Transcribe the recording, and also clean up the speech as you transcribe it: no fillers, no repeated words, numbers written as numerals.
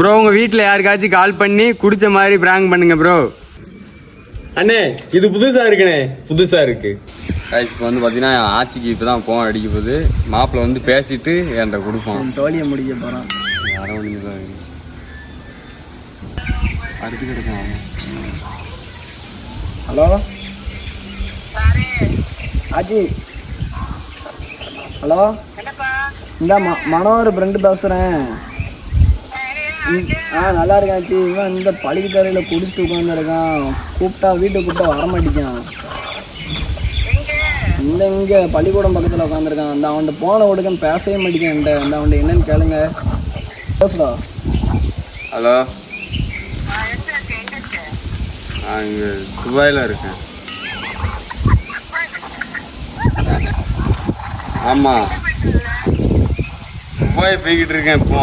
Bro உங்கள் வீட்டில் யாருக்காச்சும் கால் பண்ணி குடிச்ச மாதிரி பிராங்க் பண்ணுங்க ப்ரோ. அண்ணே இது புதுசாக இருக்குண்ணே, புதுசாக இருக்கு. இப்போ வந்து பார்த்தீங்கன்னா ஆட்சிக்கு இப்போ தான் போன் அடிக்க போகுது. மாப்பிள்ளை வந்து பேசிட்டு என்கிட்ட கொடுப்பான். தோழியை முடிக்க போகிறான். யாரும் ஒன்று அடுத்து கிடக்கும். ஹலோ ஆச்சி. ஹலோ இந்த மனோகர் ஃப்ரெண்டு பேசுகிறேன். நல்லா இருக்கேன் ஆச்சி. இவன் இந்த பழிக்கு தரையில் குடிச்சிட்டு உட்காந்துருக்கான். கூப்பிட்டா வீட்டுக்கு கூப்பிட்டா வரமாட்டேங்கான். இங்கே பள்ளிக்கூடம் பக்கத்தில் உட்காந்துருக்கான். அந்த அவன்கிட்ட போன கொடுக்கன்னு பேசவே மாட்டேங்கான். அந்த அவன்கிட்ட என்னன்னு கேளுங்க. பேசுடா. ஹலோ நான் இங்கே துபாயில் இருக்கேன். ஆமாம் துபாய் போய்கிட்டு இருக்கேன் இப்போ.